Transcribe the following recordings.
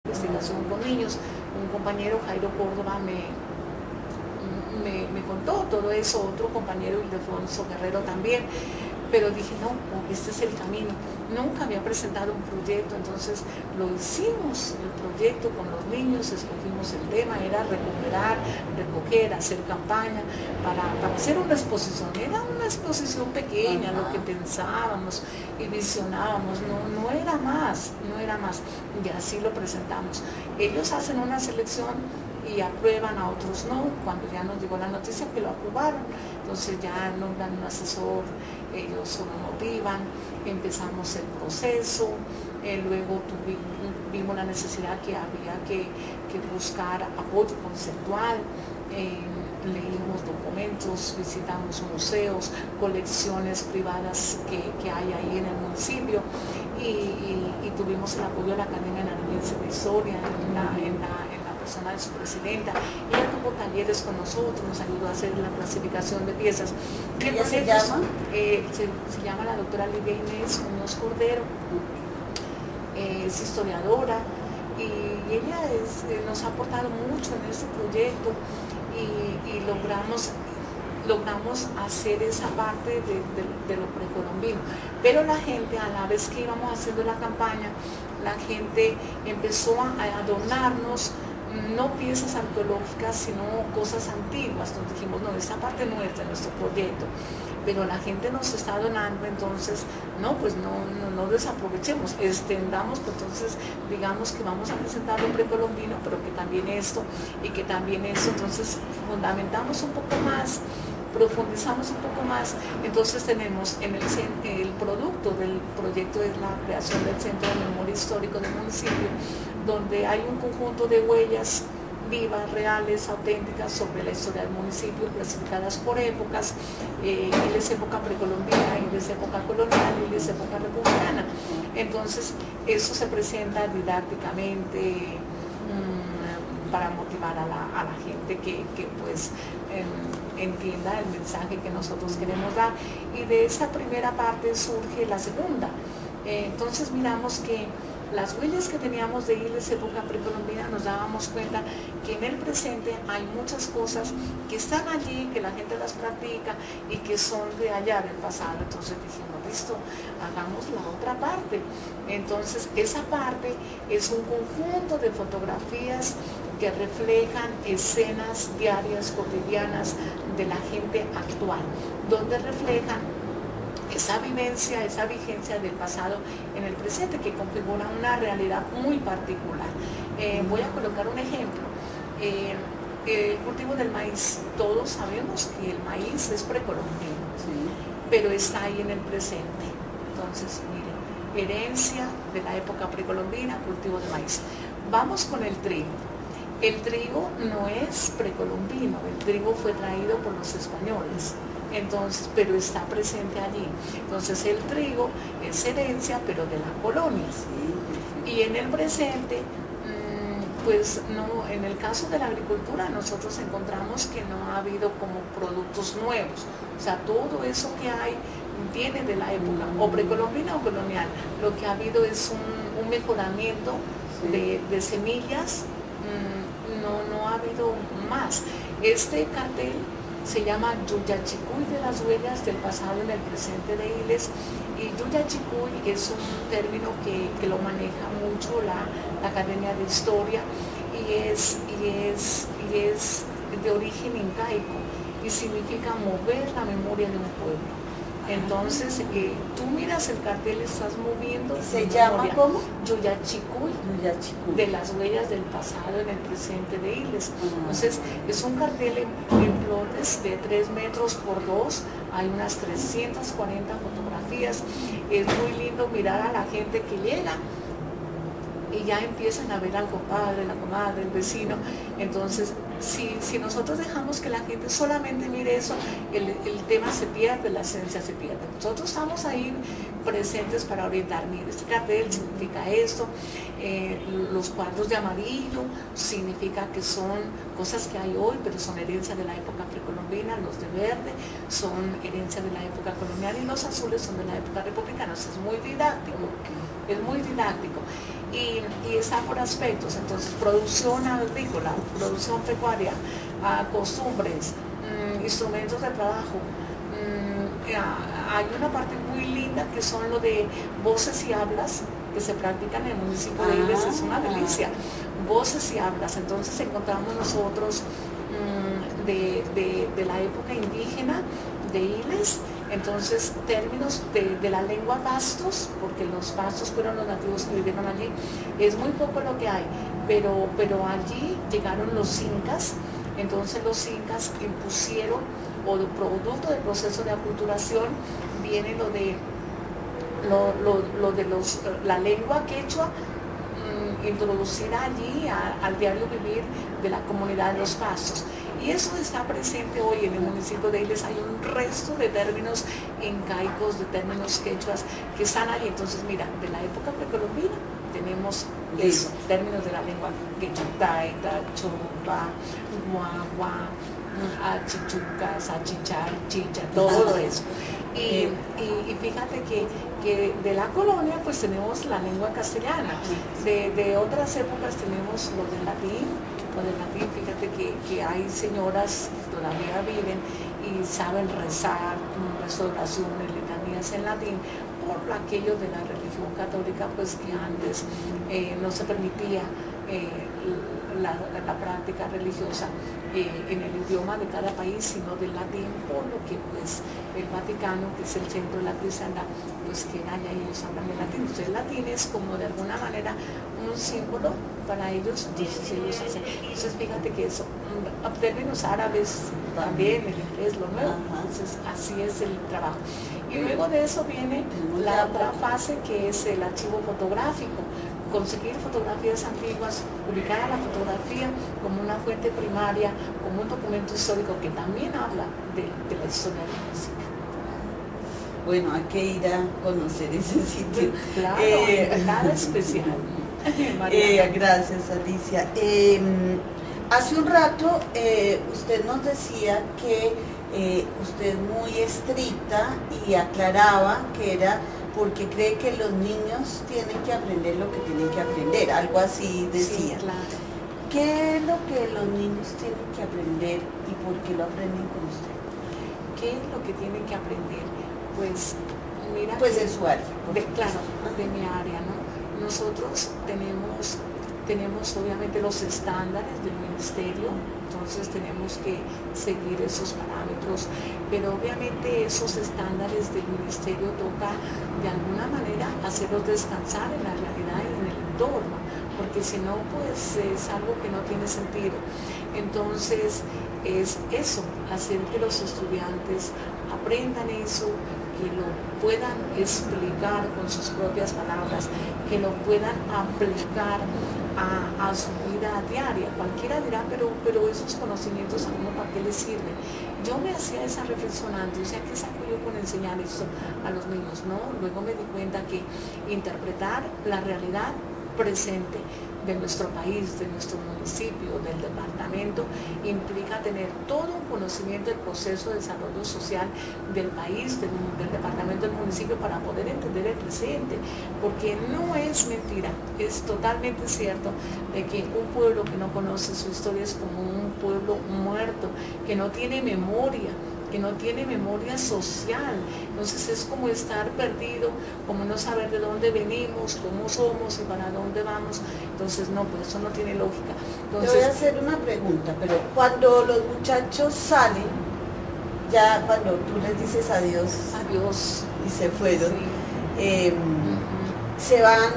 investigación con niños. Un compañero, Jairo Córdoba, me contó todo eso, otro compañero, Ildefonso Guerrero, también, pero dije, no, este es el camino. Nunca había presentado un proyecto, entonces lo hicimos, el proyecto con los niños, escogimos el tema, era recuperar, recoger, hacer campaña para hacer una exposición. Era una exposición pequeña, lo que pensábamos y visionábamos, no era más, y así lo presentamos. Ellos hacen una selección y aprueban, a otros no. Cuando ya nos llegó la noticia que lo aprobaron, entonces ya nombran un asesor, ellos lo motivan, empezamos el proceso, luego tuvimos la necesidad que había que buscar apoyo conceptual, leímos documentos, visitamos museos, colecciones privadas que hay ahí en el municipio, y tuvimos el apoyo de la Academia Nariñense de Historia en la persona de su presidenta. Ella tuvo talleres con nosotros, nos ayudó a hacer la clasificación de piezas. ¿Ella se llama? Se llama la doctora Lidia Inés Muñoz Cordero, es historiadora, y ella nos ha aportado mucho en este proyecto, y logramos hacer esa parte de lo precolombino. Pero la gente, a la vez que íbamos haciendo la campaña, la gente empezó a adornarnos, no piezas arqueológicas, sino cosas antiguas. Entonces dijimos, no, esta parte nuestra, nuestro proyecto, pero la gente nos está donando, entonces no, pues no desaprovechemos, extendamos, pues entonces digamos que vamos a presentar lo precolombino, pero que también esto, y que también esto, entonces fundamentamos un poco más, profundizamos un poco más. Entonces tenemos en el producto del proyecto es la creación del Centro de Memoria Histórico del municipio, donde hay un conjunto de huellas vivas, reales, auténticas sobre la historia del municipio, clasificadas por épocas, Iles época precolombina, Iles época colonial, Iles época republicana. Entonces eso se presenta didácticamente, para motivar a la gente que pues entienda el mensaje que nosotros queremos dar. Y de esta primera parte surge la segunda. Entonces miramos que las huellas que teníamos de Iles época precolombina, nos dábamos cuenta que en el presente hay muchas cosas que están allí, que la gente las practica y que son de allá del pasado. Entonces dijimos, listo, hagamos la otra parte. Entonces esa parte es un conjunto de fotografías que reflejan escenas diarias, cotidianas de la gente actual, donde reflejan esa vivencia, esa vigencia del pasado en el presente, que configura una realidad muy particular. Voy a colocar un ejemplo. El cultivo del maíz, todos sabemos que el maíz es precolombino, ¿sí?, pero está ahí en el presente. Entonces, miren, herencia de la época precolombina, cultivo de maíz. Vamos con el trigo. El trigo no es precolombino, el trigo fue traído por los españoles. Entonces, pero está presente allí. Entonces el trigo es herencia, pero de la colonia. Y en el presente, pues no, en el caso de la agricultura nosotros encontramos que no ha habido como productos nuevos. O sea, todo eso que hay viene de la época o precolombina o colonial. Lo que ha habido es un mejoramiento de semillas, no ha habido más. Este cartel se llama Yuyachicuy, de las huellas del pasado en el presente de Iles, y Yuyachicuy es un término que lo maneja mucho la Academia de Historia, y es de origen incaico y significa mover la memoria de un pueblo. Entonces, tú miras el cartel, estás moviendo. ¿Se llama cómo? Yuyachicuy, de las huellas del pasado en el presente de Iles. Entonces, es un cartel en plotes de 3 metros por 2, hay unas 340 fotografías. Es muy lindo mirar a la gente que llega y ya empiezan a ver al compadre, la comadre, el vecino. Entonces, si nosotros dejamos que la gente solamente mire eso, el tema se pierde, la esencia se pierde. Nosotros estamos ahí presentes para orientar. Mire, este cartel significa esto, los cuadros de amarillo significa que son cosas que hay hoy, pero son herencia de la época precolombina. Los de verde son herencia de la época colonial, y los azules son de la época republicana. O sea, es muy didáctico, es muy didáctico. y está por aspectos, entonces producción agrícola, producción pecuaria, costumbres, instrumentos de trabajo. Hay una parte muy linda que son lo de voces y hablas que se practican en el municipio de Iles, es una delicia, voces y hablas. Entonces encontramos nosotros de la época indígena de Iles, entonces términos de la lengua pastos, porque los pastos fueron los nativos que vivieron allí, es muy poco lo que hay, pero allí llegaron los incas, entonces los incas impusieron, o de producto del proceso de aculturación, viene la lengua quechua, introducida allí al diario vivir de la comunidad de los pastos. Y eso está presente hoy en el municipio de Iles. Hay un resto de términos incaicos, de términos quechuas que están allí. Entonces, mira, de la época precolombina tenemos esos términos de la lengua quechua, taita, chopa, guagua, achichucas, achichar, chicha, todo eso. Y fíjate que de la colonia pues tenemos la lengua castellana, de otras épocas tenemos lo del latín. Fíjate que hay señoras que todavía viven y saben rezar, restauraciones, letanías en latín, por aquello de la religión católica, pues que antes no se permitía la práctica religiosa en el idioma de cada país, sino del latín, por lo que pues el Vaticano, que es el centro de la cristiandad, pues que allá ellos hablan el latín. Entonces el latín es como de alguna manera un símbolo para ellos, entonces fíjate que eso, términos árabes también, el inglés, lo nuevo, entonces así es el trabajo. Y luego de eso viene la otra fase, que es el archivo fotográfico, conseguir fotografías antiguas, ubicar a la fotografía como una fuente primaria, como un documento histórico que también habla de la historia de la música. Bueno, hay que ir a conocer ese sitio. Claro, nada especial. Gracias, Alicia. Hace un rato usted nos decía que usted es muy estricta y aclaraba que era porque cree que los niños tienen que aprender lo que tienen que aprender, algo así decía. Sí, claro. ¿Qué es lo que los niños tienen que aprender y por qué lo aprenden con usted? ¿Qué es lo que tienen que aprender? Pues mira, pues en su área. Claro, de mi área, ¿no? Nosotros tenemos obviamente los estándares del ministerio, entonces tenemos que seguir esos parámetros, pero obviamente esos estándares del ministerio toca de alguna manera hacerlos descansar en la realidad y en el entorno, porque si no, pues es algo que no tiene sentido. Entonces es eso, hacer que los estudiantes aprendan eso, que lo puedan explicar con sus propias palabras, que lo puedan aplicar a su vida diaria. Cualquiera dirá, pero esos conocimientos a uno para qué les sirven. Yo me hacía esa reflexión antes, o sea, ¿qué saco yo con enseñar esto a los niños? No, luego me di cuenta que interpretar la realidad presente de nuestro país, de nuestro municipio, del departamento, implica tener todo un conocimiento del proceso de desarrollo social del país, del departamento, del municipio, para poder entender el presente, porque no es mentira, es totalmente cierto de que un pueblo que no conoce su historia es como un pueblo muerto, que no tiene memoria social. Entonces es como estar perdido, como no saber de dónde venimos, cómo somos y para dónde vamos. Entonces no, pues eso no tiene lógica. Entonces, te voy a hacer una pregunta, pero cuando los muchachos salen, ya cuando tú les dices adiós y se fueron, sí. Se van,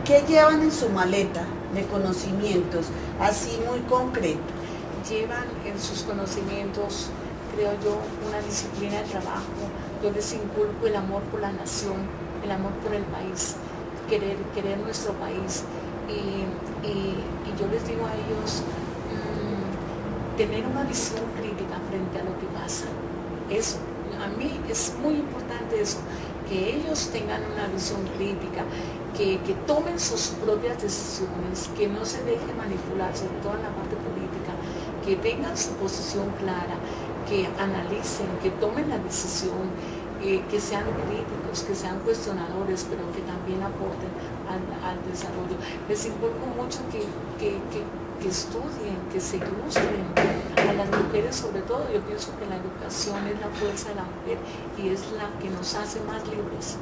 ¿qué llevan en su maleta de conocimientos? Así muy concreto. Llevan en sus conocimientos, creo yo, una disciplina de trabajo. Yo les inculco el amor por la nación, el amor por el país, querer nuestro país. Y yo les digo a ellos, tener una visión crítica frente a lo que pasa. Eso, a mí es muy importante eso, que ellos tengan una visión crítica, que tomen sus propias decisiones, que no se dejen manipular, sobre todo en la parte política, que tengan su posición clara, que analicen, que tomen la decisión, que sean críticos, que sean cuestionadores, pero que también aporten al desarrollo. Les inculco mucho que estudien, que se ilustren. A las mujeres sobre todo, yo pienso que la educación es la fuerza de la mujer y es la que nos hace más libres,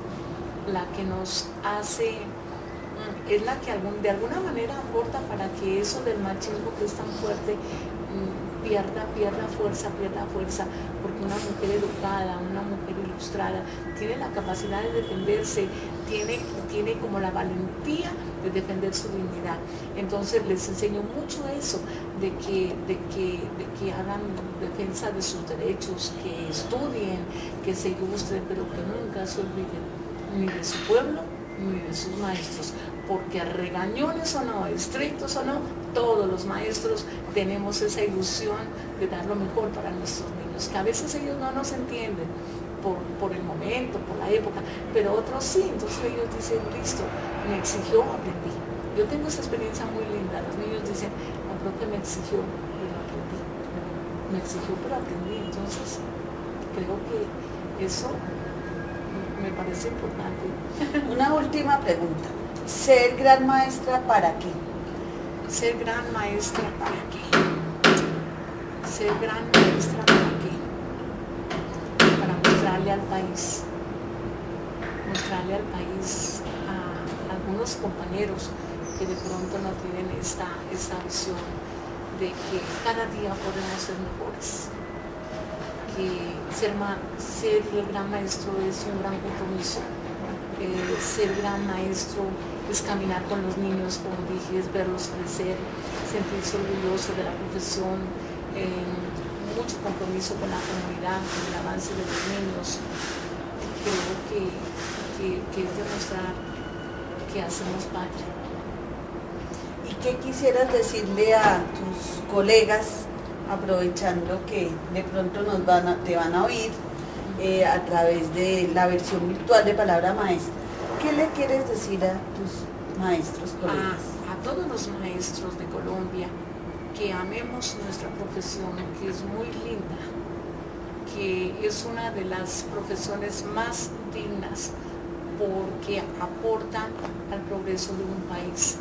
la que nos hace, es la que de alguna manera aporta para que eso del machismo que es tan fuerte pierda fuerza, porque una mujer educada, una mujer ilustrada, tiene la capacidad de defenderse, tiene como la valentía de defender su dignidad. Entonces les enseño mucho eso, de que hagan defensa de sus derechos, que estudien, que se ilustren, pero que nunca se olviden ni de su pueblo ni de sus maestros, porque regañones o no, estrictos o no, todos los maestros tenemos esa ilusión de dar lo mejor para nuestros niños, que a veces ellos no nos entienden por el momento, por la época, pero otros sí. Entonces ellos dicen, listo, me exigió, aprendí. Yo tengo esa experiencia muy linda. Los niños dicen, la profe me exigió, pero aprendí. Me exigió, pero aprendí. Entonces creo que eso me parece importante. Una última pregunta. ¿Ser gran maestra para qué? Ser gran maestra para qué. Ser gran maestra para qué. Para mostrarle al país a algunos compañeros que de pronto no tienen esta visión de que cada día podemos ser mejores. Que ser el gran maestro es un gran compromiso. Ser gran maestro es caminar con los niños, como dije, es verlos crecer, sentirse orgulloso de la profesión, mucho compromiso con la comunidad, con el avance de los niños. Creo que es demostrar que hacemos patria. ¿Y qué quisieras decirle a tus colegas, aprovechando que de pronto te van a oír a través de la versión virtual de Palabra Maestra? ¿Qué le quieres decir a tus maestros, colegas? A todos los maestros de Colombia, que amemos nuestra profesión, que es muy linda, que es una de las profesiones más dignas porque aportan al progreso de un país.